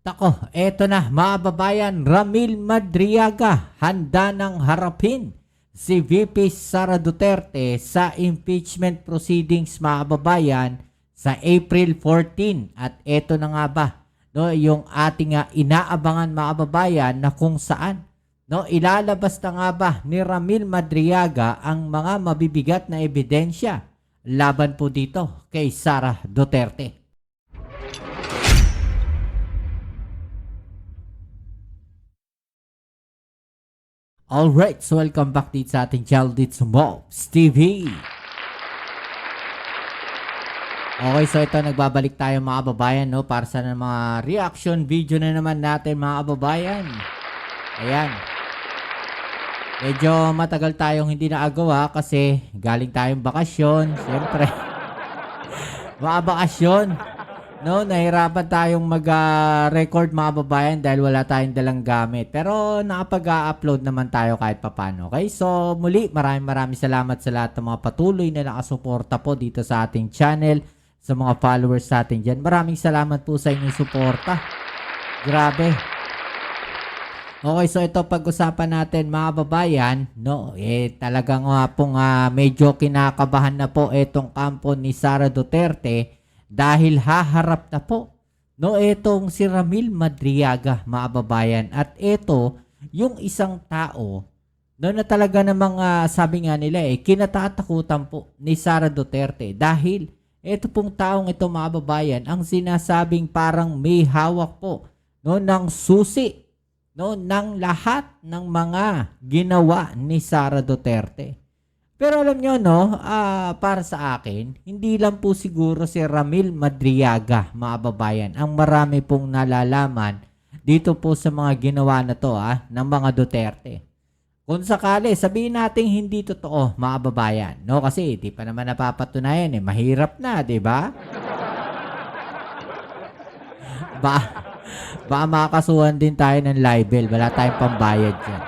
Tako, eto na mga babayan, Ramil Madriaga handa nang harapin si VP Sara Duterte sa impeachment proceedings mga babayan sa April 14. At eto na nga ba, no, yung ating inaabangan mga babayan na kung saan no, ilalabas na nga ba ni Ramil Madriaga ang mga mabibigat na ebidensya laban po dito kay Sara Duterte. Alright, so welcome back dito sa ating channel dito sa Mobs TV. Okay, so ito nagbabalik tayo mga babayan, no, para sa mga reaction video na naman natin mga babayan. Ayan. Medyo matagal tayong hindi naagawa kasi galing tayong bakasyon. Siyempre, mga bakasyon. No, nahirapan tayong mag-record mga babayan dahil wala tayong dalang gamit. Pero nakapag-upload naman tayo kahit papano. Okay, so muli maraming salamat sa lahat ng mga patuloy na nakasuporta po dito sa ating channel. Sa mga followers natin dyan. Maraming salamat po sa inyong suporta. Grabe. Okay, so ito pag-usapan natin mga babayan. No, talagang pong medyo kinakabahan na po itong kampo ni Sara Duterte. Dahil haharap na po, no, etong si Ramil Madriaga, mga babayan. At ito, yung isang tao, no, na talaga namang sabi nga nila, kinatatakutan po ni Sara Duterte. Dahil, ito pong taong ito, mga babayan, ang sinasabing parang may hawak po, no, ng susi, no, ng lahat ng mga ginawa ni Sara Duterte. Pero alam nyo, no, para sa akin, hindi lang po siguro si Ramil Madriaga, mga babayan, ang marami pong nalalaman dito po sa mga ginawa na to, ng mga Duterte. Kung sakali, sabihin natin hindi totoo, mga babayan, no, kasi di pa naman napapatunayan, mahirap na, di ba? Baka makakasuhan din tayo ng libel, wala tayong pambayad dyan.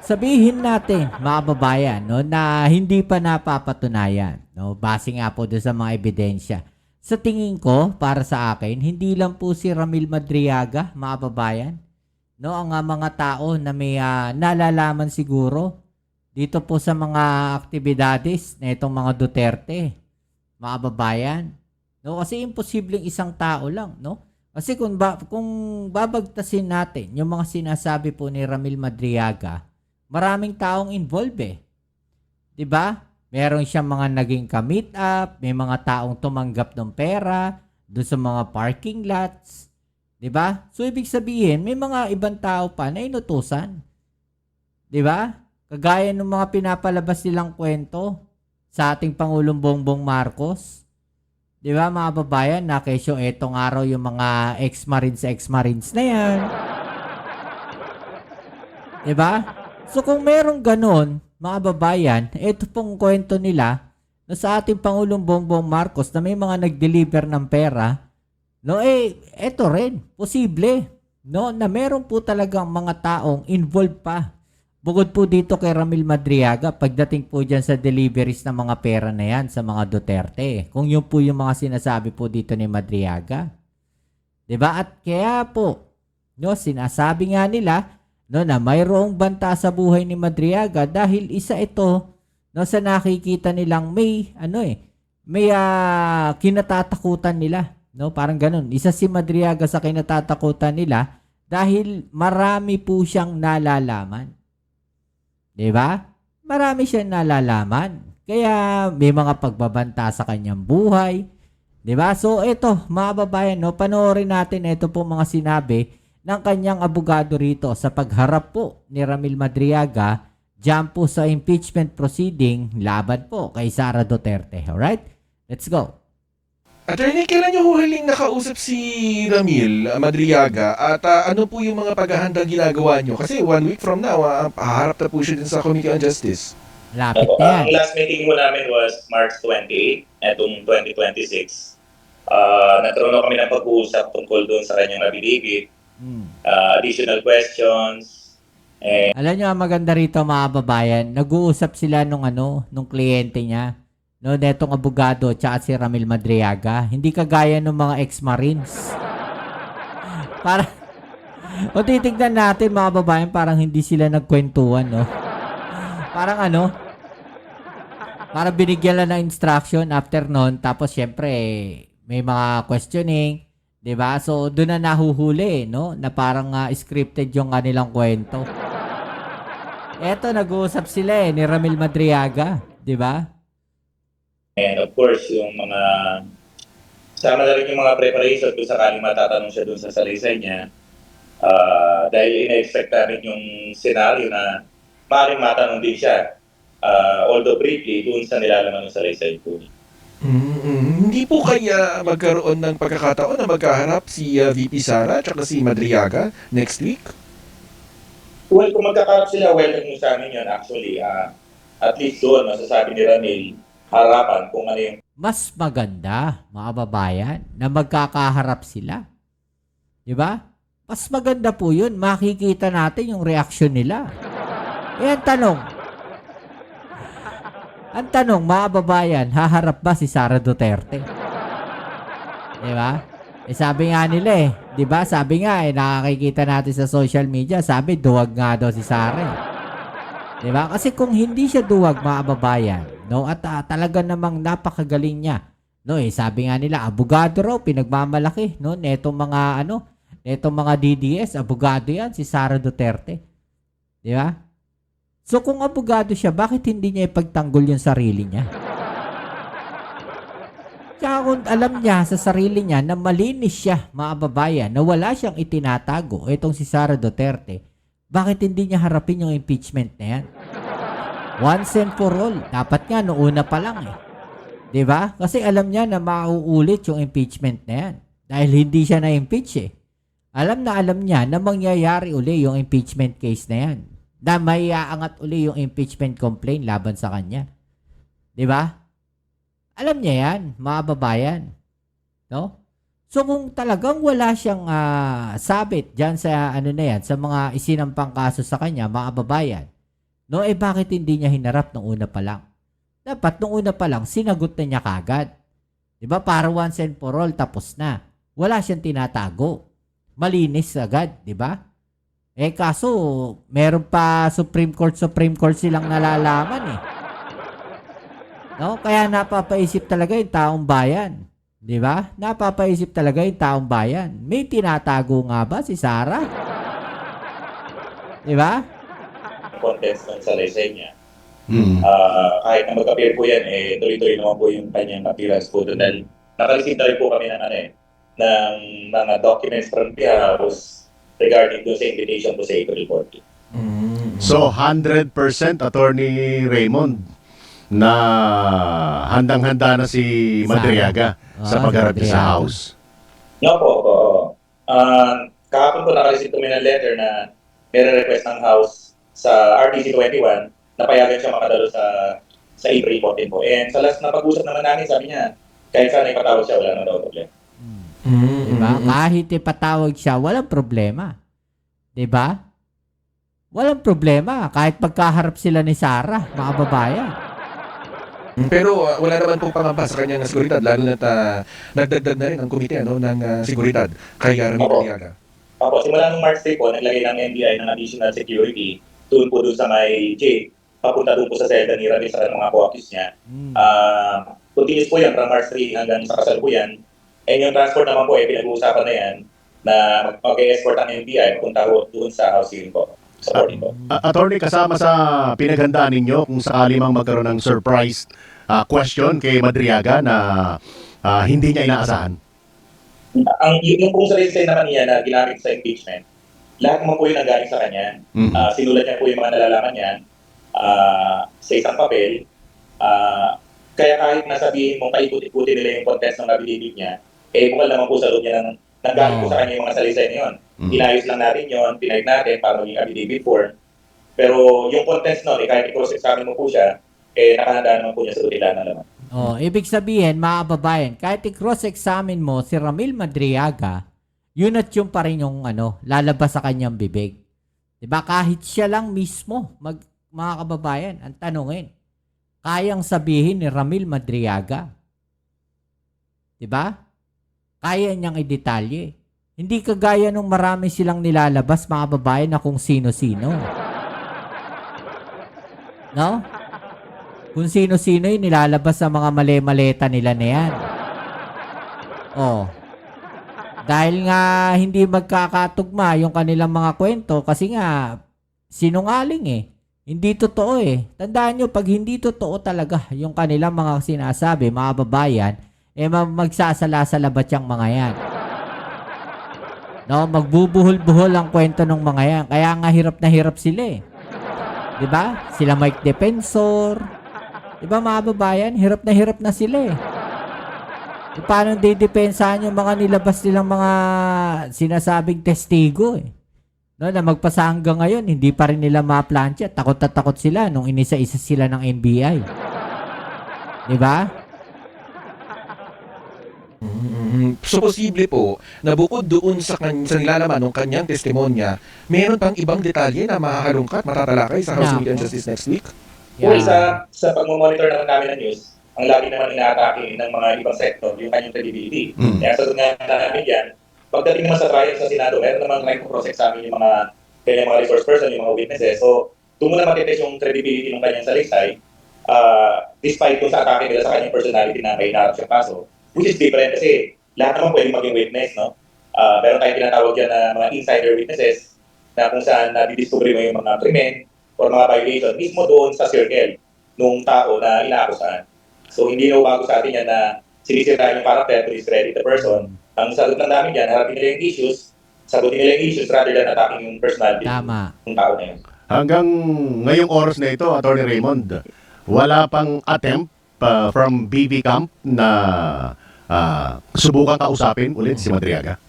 Sabihin natin, mga babayan, no, na hindi pa napapatunayan, no, base nga po doon sa mga ebidensya. Sa tingin ko, para sa akin, hindi lang po si Ramil Madriaga, mga babayan, no, ang mga tao na may nalalaman siguro dito po sa mga aktibidades na itong mga Duterte, mga babayan. No, kasi imposibleng isang tao lang, no? Kasi kung babagtasin natin yung mga sinasabi po ni Ramil Madriaga, maraming taong involved 'Di ba? Meron siyang mga naging ka-meet up, may mga taong tumanggap ng pera doon sa mga parking lots. 'Di ba? So ibig sabihin, may mga ibang tao pa na inutusan. 'Di ba? Kagaya ng mga pinapalabas nilang kwento sa ating Pangulong Bongbong Marcos. 'Di ba, mga babayan, na kesyo etong araw yung mga ex-marines na 'yan. 'Di ba? So kung merong ganon, mga babayan, ito pong kwento nila na sa ating Pangulong Bongbong Marcos na may mga nag-deliver ng pera, no, ito rin, posible, no, na meron po talagang mga taong involved pa. Bukod po dito kay Ramil Madriaga, pagdating po dyan sa deliveries ng mga pera na yan sa mga Duterte. Kung yun po yung mga sinasabi po dito ni Madriaga. 'Di ba? At kaya po, no, sinasabi nga nila, no, na mayroong banta sa buhay ni Madriaga dahil isa ito, no, sa nakikita nilang may may kinatatakutan nila, no, parang ganun. Isa si Madriaga sa kinatatakutan nila dahil marami po siyang nalalaman. 'Di ba? Marami siyang nalalaman. Kaya may mga pagbabanta sa kanyang buhay. 'Di ba? So ito, mga babayan, no, panoorin natin ito po mga sinabi ng kanyang abogado rito sa pagharap po ni Ramil Madriaga diyan po sa impeachment proceeding laban po kay Sara Duterte. Alright? Let's go. Attorney, kailan niyo huling nakausap si Ramil Madriaga at ano po yung mga paghahandang ginagawa niyo? Kasi 1 week from now, haharap na po siya din sa Committee on Justice. Lapit na yan. Ang last meeting mo namin was March 28, etong 2026. Nagkaroon na kami ng pag-uusap tungkol doon sa kanyang affidavit. Additional questions. Alam nyo, ang maganda rito, mga babayan, nag-uusap sila nung kliyente niya, no, netong abogado tsaka si Ramil Madriaga. Hindi kagaya ng mga ex-marines. Para, o titignan natin mga babayan, parang hindi sila nagkwentuhan, no? Parang ano, parang binigyan lang ng instruction after nun, tapos syempre, may mga questioning, 'di ba? So, doon na nahuhuli, no? Na parang scripted yung kanilang kwento. Eto, nag-uusap sila ni Ramil Madriaga, 'di ba? And of course, yung mga sama na rin yung mga preparation kung sakaling matatanong siya dun sa salaysay niya. Dahil ina-expect namin yung scenario na maaaring matanong din siya. Although briefly, dun sa nilalaman ng salaysay po. Hindi po kaya magkaroon ng pagkakataon na magkaharap si VP Sara at si Madriaga next week? Well, kung magkakarap sila, welcome mo sa amin yun. Actually, at least doon, masasabi ni Ramil, harapan kung ano yung Mas maganda, mga babayan, na magkakaharap sila. 'Di ba? Mas maganda po 'yun. Makikita natin yung reaksyon nila. Eh, ang tanong, mga babayan, haharap ba si Sara Duterte? 'Di ba? Eh, sabi nga nila 'di ba? Sabi nga nakakikita natin sa social media, sabi duwag nga daw si Sara. 'Di ba? Kasi kung hindi siya duwag, mga babayan, no, at talaga namang napakagaling niya. No, sabi nga nila, abogado raw pinagmamalaki, no, netong mga DDS, abogado 'yan si Sara Duterte. 'Di ba? So kung abogado siya, bakit hindi niya ipagtanggol yung sarili niya? Tsaka kung alam niya sa sarili niya na malinis siya, mga babayan, na wala siyang itinatago, itong si Sara Duterte, bakit hindi niya harapin yung impeachment na yan? Once and for all. Dapat nga, noong una pa lang eh. 'Di ba? Kasi alam niya na mauulit yung impeachment na yan. Dahil hindi siya na-impeach eh. Alam niya na mangyayari uli yung impeachment case na yan. Na may aangat uli yung impeachment complaint laban sa kanya. 'Di ba? Alam niya yan, mga babayan. No? So kung talagang wala siyang sabit diyan sa sa mga isinampang kaso sa kanya, mga babayan, no, bakit hindi niya hinarap nung una pa lang? Dapat nung una pa lang sinagot na niya kagad. 'Di ba? Para once and for all tapos na. Wala siyang tinatago. Malinis agad, 'di ba? Kaso meron pa Supreme Court silang nalalaman eh. No? Kaya napapaisip talaga yung taong bayan. 'Di ba? Napapaisip talaga yung taong bayan. May tinatago nga ba si Sara? 'Di ba? contents ng salaysay niya. Kahit na mag-appear po yan, tuloy-tuloy naman po yung kanyang appearance po doon. Dahil nakareceive na rin po kami ng mga documents from the House regarding doon sa invitation po sa April 14. So, 100% Attorney Raymond na handang-handa na si Madriaga sa pagharap sa House. No po. Kahapon po nakareceive kami ng letter na nire-request ng House sa RTC 21 na payagan siya makadalo sa April 14 po. And sa last na pag-usap naman namin, sabi niya, kahit sana ipatawag siya, wala na daw problema. Diba? Kahit ipatawag siya, walang problema. Diba? Walang problema. Kahit pagkaharap sila ni Sara, mga babayan. Pero wala naman pong pangamba sa kanyang seguridad, lalo na nagdagdag na rin ang komite ng seguridad kay Ramil Madriaga. Opo, simula nung March 3 po, naglagay ng NBI ng additional security doon po doon sa may J, papunta doon po sa selda ni Ramil sa mga co-accused niya. Continuous po yan from March 3 hanggang sa kasalukuyan. And yung transport naman po, pinag-uusapan na yan na mag-escort ang NBI papunta doon sa house hearing po. Supporting po. Attorney, kasama sa pinaghandaan ninyo kung sakali mang magkaroon ng surprise question kay Madriaga na hindi niya inaasahan? Yung pong salaysay naman niya na ginamit sa impeachment, lahat naman po yun ang galing sa kanya. Sinulat niya po yung mga nalalaman niya sa isang papel. Kaya kahit nasabihin mong paikot-ikutin nila yung contents ng affidavit niya, bukal naman po sa loob niya ng galing po sa kanya yung mga salaysay na yun. Inayos lang natin yun, pinag natin para maging affidavit form. Pero yung contents nun, kahit i-cross-examine mo po siya, nakahanda naman po niya sa utila na naman. Ibig sabihin, mga babayan, kahit i-cross-examine mo si Ramil Madriaga, yun at yung pa rin yung lalabas sa kanyang bibig. Diba? Kahit siya lang mismo, mga kababayan, ang tanungin, kayang sabihin ni Ramil Madriaga. Diba? Kaya niyang i-detalye. Hindi kagaya nung marami silang nilalabas, mga babae, na kung sino-sino. No? Kung sino-sino yung nilalabas sa mga mali-maleta nila na yan. Oh. Dahil nga hindi magkakatugma yung kanilang mga kwento kasi nga sinungaling eh. Hindi totoo eh. Tandaan nyo, pag hindi totoo talaga yung kanilang mga sinasabi, mga babayan, magsasala-salabat yung mga yan. No, magbubuhol-buhol ang kwento ng mga yan. Kaya nga hirap na hirap sila eh. 'Di ba? Sila Mike Defensor. 'Di ba mga babayan, hirap na sila eh. Paano didepensahan yung mga nilabas nilang mga sinasabing testigo eh. No, na magpasa hanggang ngayon, hindi pa rin nila ma-plancha. Takot na takot sila nung inisa-isa sila ng NBI. 'Di ba? So, posible po na bukod doon sa nilalaman ng kanyang testimonya, meron pang ibang detalye na makakalungkat, matatalakay sa House Committee on Justice next week? Well, sa pag-monitor naman namin ng news, ang lagi naman inaatake ng mga ibang sector yung kanyang credibility. Kaya sa nga namin yan, pagdating naman sa trial sa Senado, meron naman right to cross examine yung mga kanyang mga resource person, yung mga witnesses. So, doon mo na matitest yung credibility ng kanyang salaysay, despite kung sa atake nila sa kanyang personality na may inaarap siyang kaso, which is different kasi lahat naman pwede maging witness, no? Meron tayong tinatawag yan na mga insider witnesses na kung saan nabidiscovery mo yung mga krimen or mga violation mismo doon sa circle nung tao na inaakusahan. So, hindi na bago sa atin yan na sinisiraan yung character to discredit the person. Ang sagot lang namin yan, harapin nila yung issues, sagutin nila yung issues rather than attacking yung personality ng tao na yun. Hanggang ngayong oras na ito, Attorney Raymond, wala pang attempt from BB Camp na subukan kausapin ulit si Madriaga?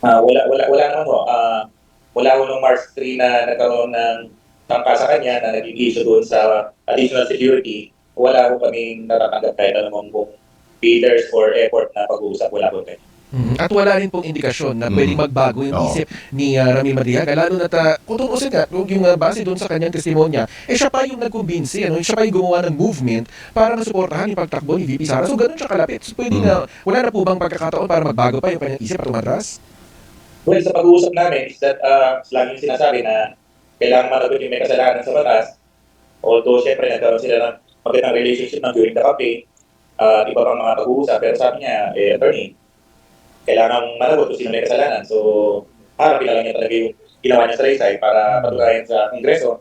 Wala naman ho. Wala ho nung March 3 na nagkaroon ng tangka sa kanya na naging issue doon sa additional security. Wala ho kaming natatanggap kahit anong kung leaders or effort na pag-uusap. Wala ho kayo. At wala rin pong indikasyon na pwedeng magbago yung isip ni Ramil Madriaga, lalo na kung tutusin ka, yung base doon sa kanyang testimonya, siya pa yung nagkumbinsi, siya pa yung gumawa ng movement para masuportahan yung pagtakbo ni VP Sara. So ganun siya kalapit. So pwede na, wala na po bang pagkakataon para magbago pa yung kanyang isip at umatras? Well, sa pag-uusap namin is that laging sinasabi na kailangan managot yung may kasalanan sa batas. Although, syempre, nagkaroon sila ng magandang relationship during the campaign, iba pang mga pag-uusap. Pero sabi niya, attorney, kailangan managot kung sino may kasalanan. So, harapin na lang niya talaga yung ginawa niya sa Raysay para patunayan sa Kongreso.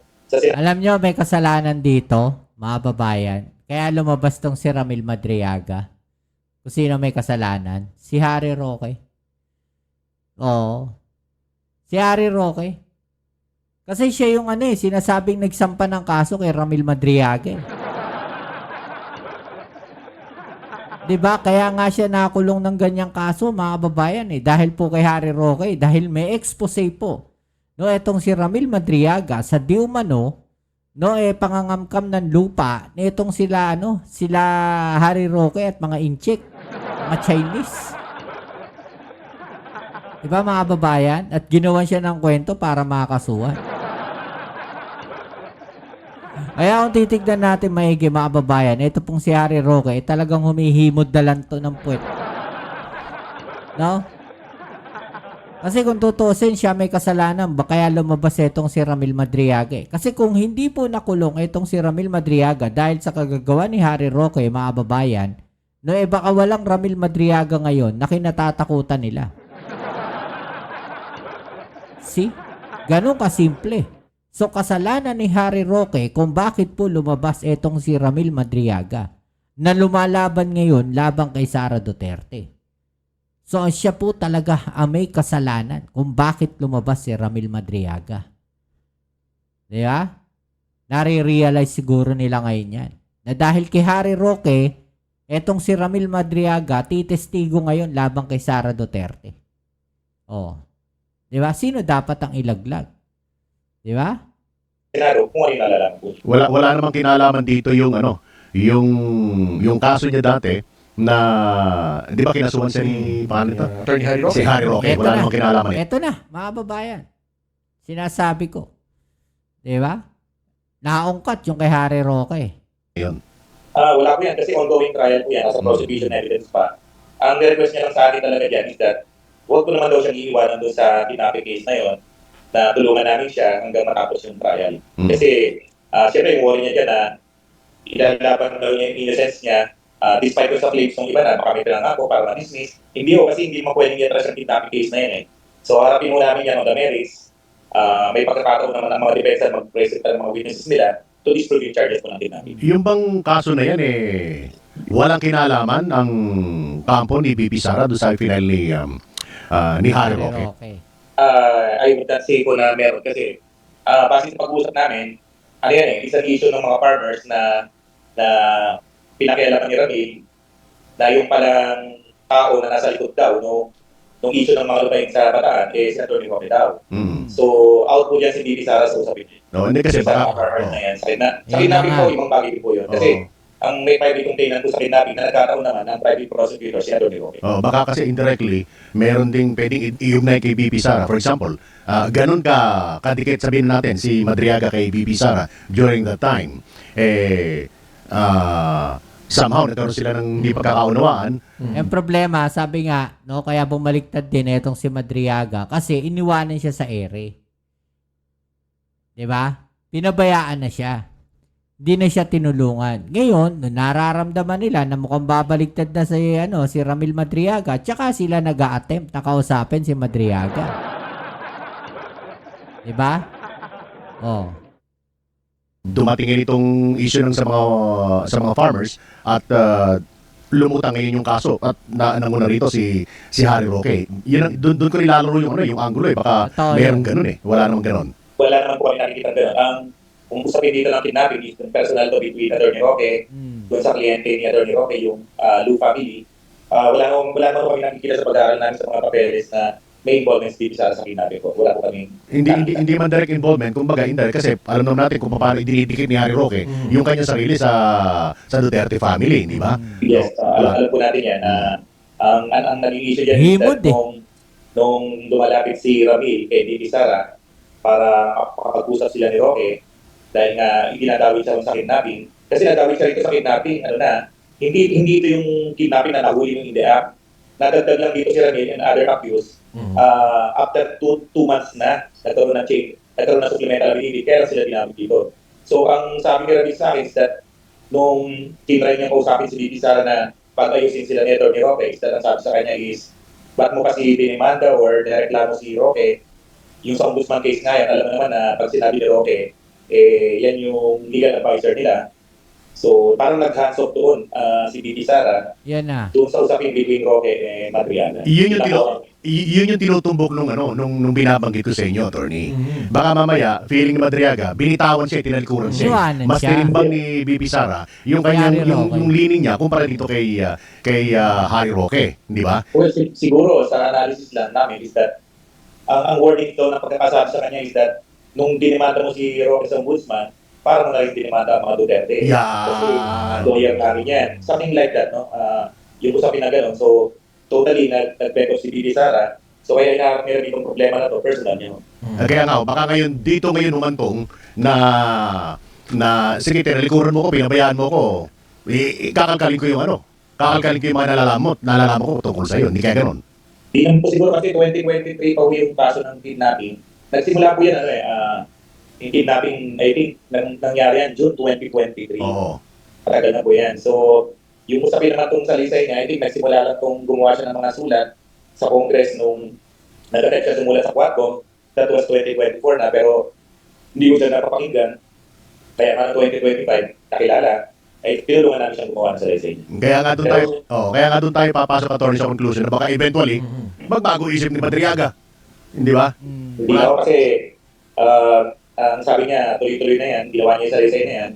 Alam nyo, may kasalanan dito, mga babayan. Kaya lumabas tong si Ramil Madriaga. Kung sino may kasalanan? Si Harry Roque. Oo. Si Harry Roque. Kasi siya yung sinasabing nagsampa ng kaso kay Ramil Madriaga. Diba? Kaya nga siya nakulong ng ganyang kaso, mga babayan dahil po kay Harry Roque, dahil may expose po. No, etong si Ramil Madriaga sa di umano, pangangamkam ng lupa, nitong sila Harry Roque at mga inchik, mga Chinese. Diba mga babayan? At ginawan siya ng kwento para makakasuhan. Kaya kung titignan natin maigi mga babayan, ito pong si Harry Roque, talagang humihimod dalanto ng puwet. No? Kasi kung tutusin siya may kasalanan, kaya lumabas itong si Ramil Madriaga. Kasi kung hindi po nakulong itong si Ramil Madriaga dahil sa kagagawa ni Harry Roque, mga babayan, baka walang Ramil Madriaga ngayon na kinatatakutan nila. See? Ganun kasimple. So, kasalanan ni Harry Roque kung bakit po lumabas etong si Ramil Madriaga na lumalaban ngayon labang kay Sara Duterte. So, siya po talaga ang may kasalanan kung bakit lumabas si Ramil Madriaga. Diba? Nare-realize siguro nila ngayon yan. Na dahil kay Harry Roque, etong si Ramil Madriaga, titestigo ngayon labang kay Sara Duterte. Oh. Diba? Sino dapat ang ilaglag? Di ba? Senado, kung ano yung nalalaman po. Wala namang kinalaman dito yung yung kaso niya dati na, di ba kinasuhan siya ni Attorney Harry Roque. Si Harry Roque. Wala namang kinalaman. Ito na, mga babayan. Sinasabi ko. Di ba? Naungkat yung kay Harry Roque. Yun. Wala po yan kasi ongoing trial po yan. Nasa prosecution evidence pa. Ang request niya lang sa atin talaga dyan is that huwag ko naman daw siyang iiwanan doon sa kidnapping case na yon, na tulungan namin siya hanggang matapos yung trial. Kasi, syempre yung worry niya dyan na ilalaban daw niya yung innocence niya, despite sa claims ng iba na baka may pinangako para ma-dismiss. Hindi kasi hindi mo pwedeng i-atras yung kidnapping case na yun eh. So harapin mo namin yan on the merits. May pagkakataon naman ang mga depensa mag-present ng mga witnesses nila to disprove yung charges po ng kidnapping. Yung bang kaso na yan walang kinalaman ang kampo ni BP Sara doon sa final ni Harry Roque. Okay. I would not say po na meron kasi base sa pag-uusap namin, ano yan eh, isang issue ng mga farmers na pinakialaman ni Ramil na yung palang tao na nasa likod daw nung issue ng mga lupain sa Bataan si Atty. Roque daw. So out po dyan si BP Sara sa usapin. No, hindi kasi sa baka mga farmers na yan. Sa Yun kidnapping na po, nga. ibang bagay din po yun. Kasi ang may private complainant po sa kidnapping na nagkataon naman ng private prosecutor si Atty. Roque. baka kasi indirectly, meron ding pwedeng iugnay kay BP Sara. For example, ganun kadikit sabihin natin si Madriaga kay BP Sara during that time. Somehow nagkaroon sila ng hindi pagkakaunawaan. Yung problema, sabi nga, no, kaya bumaliktad din itong si Madriaga kasi iniwanan siya sa ere. 'Di ba? Pinabayaan na siya. Hindi na siya tinulungan. Ngayon, nung nararamdaman nila na mukhang babaliktad na si Ramil Madriaga, tsaka sila nag-a-attempt na kausapin si Madriaga. 'Di ba? Oh. Dumating ngayon itong issue ng sa mga farmers at lumutang ngayon yung kaso at nanguna rito si Harry Roque. Yun doon ko nilalaro yung angulo baka Totoo mayroong yun. ganun wala namang ganun. Wala naman po kami nakikita gano'n. Ang kung usapin dito ng kidnapping is yung personal to between Atty. Roque, doon sa kliyente ni Atty. Roque, yung Lu family. Wala naman po kami nakikita sa pag-aaral namin sa mga papeles na may involvement dito sa kidnapping po. Wala po kami. Hindi man direct involvement, kumbaga indirect kasi alam naman natin kung paano idinidikit ni Harry Roque yung kanyang sarili sa Duterte family, di ba? Yes, alam po natin yan. Ang naging issue dyan is Himod that nung lumalapit si Ramil kay Bibi Sara para makapag-usap sila ni Roque dahil nga itinatawid siya sa kidnapping. Kasi natawid siya rito sa kidnapping, hindi ito yung kidnapping na nahuli yung in the act. Nadagdag lang dito si Ramil and other accused. After 2 months na, nagkaroon ng supplemental affidavit, kaya lang sila dinamit dito. So, ang sabi ni Ramil sa akin is that nung tinry niya kausapin si Bibi Sara na pag-ayusin sila ni Atty. Roque, is that ang sabi sa kanya is, ba't mo kasi dinimanda or nireklamo si Roque? Yung sa ombudsman case nga yan, alam naman na pag sinabi ni Roque, yan yung legal advisor nila. So, parang nag-hands off doon si Bibi Sara Yan na. doon sa usapin between Roque and Madriaga. Yun yung tinutumbok nung binabanggit ko sa inyo, attorney. Baka mamaya, feeling ni Madriaga, binitawan siya, tinalikuran siya. Iwanan Mas siya. tinimbang ni BP Sara yung kanyang yung lining niya kumpara dito kay Harry Roque, di ba? Well, siguro sa analysis lang namin is that ang wording ito na pagkakasabi sa kanya is that nung dinimanda mo si Roque sa ombudsman, parang na rin dinimanda ang mga Duterte. Kasi lawyer namin yan. Something like that, no? Yung usapin na gano'n. So, totally nag-back off si Bibi Sara. So, kaya inaarap nila itong problema na to personal niya. Kaya nga, baka dito ngayon humantong na sige, tinalikuran mo ko, pinabayaan mo ko. Kakalkalin ko yung kakalkalin ko yung mga nalalaman ko tungkol sa iyo. Hindi kaya ganun. Di naman po siguro kasi 2023 pa yung kaso ng kidnapping. Nagsimula po yan, yung kidnapping, I think, nangyari yan June 2023. Oo. Patagal na po yan. So, yung usapin naman itong salisay niya, I think nagsimula lang itong gumawa siya ng mga sulat sa Congress nung nag-attempt siya sumula sa Quadcom. That was 2024 na, pero hindi ko siya napapakinggan. Kaya nga 2025, nakilala, ay tinulungan namin siyang gumawa ng salisay niya. Kaya nga doon tayo papasok attorney sa conclusion na baka eventually magbago isip ni Madriaga. Hindi ba? Hindi ako kasi ang sabi niya, tuloy-tuloy na yan, ginawa niya yung salisay na yan.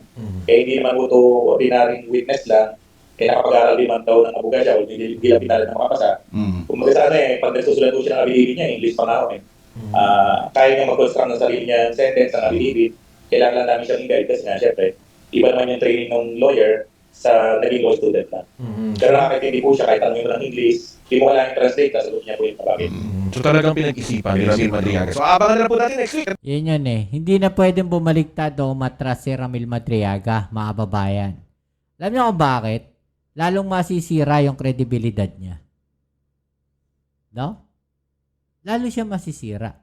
Eh hindi naman po ito ordinaryong witness lang. Kaya nakapag-aaral 5 taon ng abogasya o hindi lang pinalit ng makapasa. Kung magkasana pag nagsusulat po siya ng affidavit niya, English pa nga ako kaya niya mag-construct ng sarili niya sentence ng affidavit, kailangan lang namin siyang i-guide kasi nga, syempre, iba naman yung training ng lawyer sa naging law student lang. Pero nakakaintindi po siya kahit tanongin mo ng English, hindi mo kailangan i-translate, kasagot niya po yung tabagin. So talagang pinag-isipan ni Ramil Madriaga. So abangan na lang po natin next week. Yun Hindi na pwedeng bumaliktad o matras si Ramil Madriaga, mga babayan. Alam niyo kung bakit? Lalong masisira yung kredibilidad niya. No? lalo siya masisira.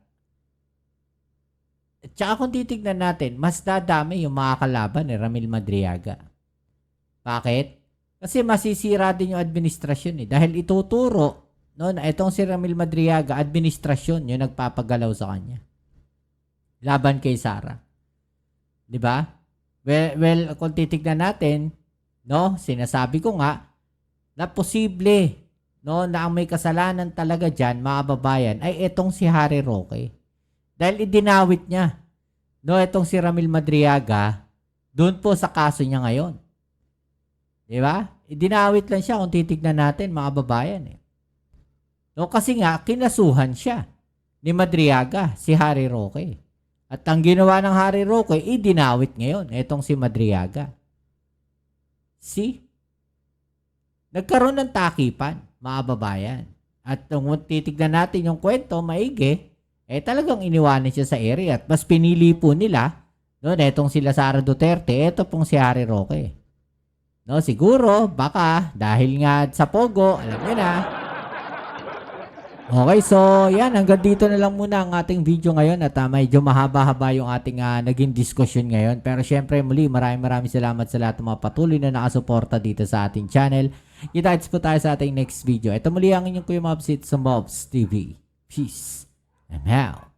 At saka kung titignan natin, mas dadami yung mga kalaban ni Ramil Madriaga. Bakit? Kasi masisira din yung administrasyon eh. Dahil ituturo, no, na itong si Ramil Madriaga, administrasyon yung nagpapagalaw sa kanya. Laban kay Sara. 'Di ba? Well, kung titignan natin, no, sinasabi ko nga na posible, no, na ang may kasalanan talaga diyan, mga babayan, ay itong si Harry Roque. Dahil idinawit niya, no, itong si Ramil Madriaga doon po sa kaso niya ngayon. 'Di ba? Idinawit lang siya kung titignan natin, mga babayan eh. No, kasi nga kinasuhan siya ni Madriaga, si Harry Roque. At ang ginawa ng Harry Roque, idinawit ngayon itong si Madriaga. See? Nagkaroon ng takipan, mga babayan. At kung titignan natin yung kwento, maigi, talagang iniwanan siya sa area. At mas pinili po nila, no, itong sila Sara Duterte, ito pong si Harry Roque. No, siguro, baka, dahil nga sa Pogo, alam niyo na. Okay, so yan, hanggang dito na lang muna ang ating video ngayon at medyo mahaba-haba yung ating naging discussion ngayon. Pero syempre muli, maraming salamat sa lahat ng mga patuloy na nakasuporta dito sa ating channel. Kita-kits po tayo sa ating next video. Ito muli ang inyong Kuya Mobs, sa Mobs TV. Peace. I'm out.